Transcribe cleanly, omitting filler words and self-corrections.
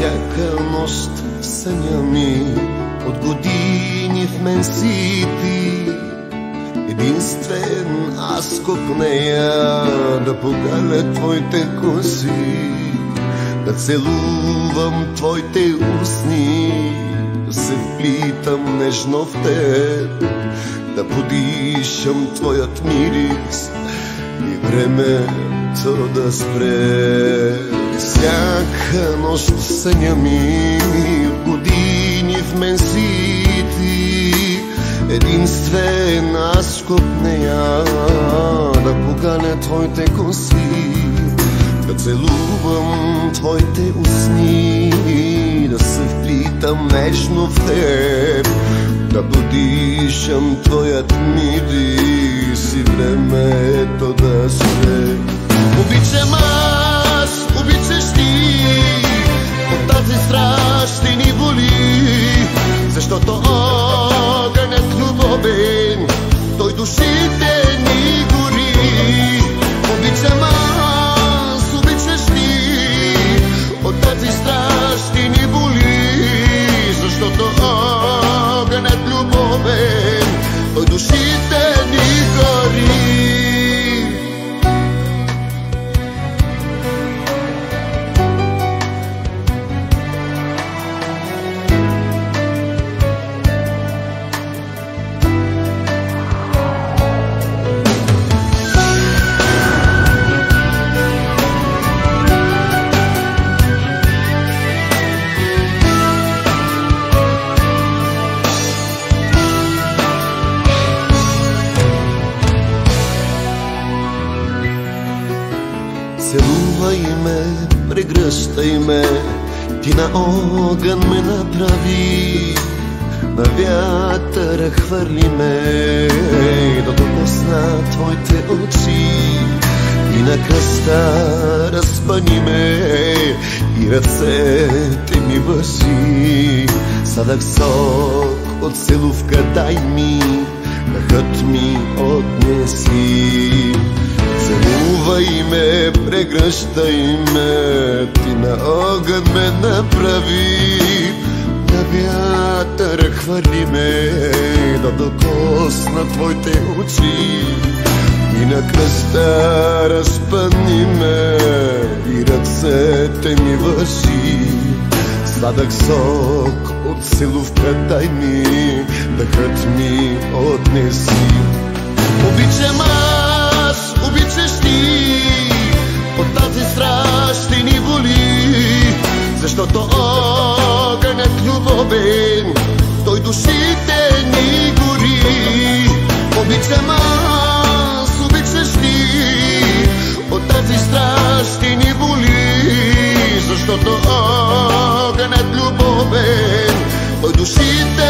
Всяка нощ в съня ми от години в мен си ти. Единствен аз копнея да погаля твоите коси, да целувам твоите устни, да се вплитам нежно в теб, да подишам твоят мирис и времето да спре. Всяка нощ в съня ми от години в мен си ти. Единствен аз копнея да погаля твоите коси, да целувам твоите устни, да се вплитам нежно в теб, да подишам твоят мирис и времето да спре. Обичам аз, обичаш ти, от тази страх ще ни боли, защото огънят любовен, той душите ни гори. Обичам аз, обичаш ти, от тази страх ще ни боли, защото огънят любовен, той душите ни гори. Целувай ме, прегръщай ме, ти на огън ме направи, на вятъра хвърли ме, да докосна твоите очи, и на кръста разпъни ме, и ръцете ми въжи. Сладък сок от целувка дай ми, дъхът ми отнеси. Целувай ме, прегръщай ме, ти на огън ме направи, на вятъра хвърли ме, да докосна твоите очи, и на кръста разпъни ме, и ръцете ми въжи. Сладък сок от целувка дай ми, дъхът ми отнеси. Обичам аз, обичаш ти, от тази страх ще ни боли, защото огънят любовен, той душите ни гори. Обичам аз, обичаш ти, от тази страх ще ни боли, защото огънят любовен, той душите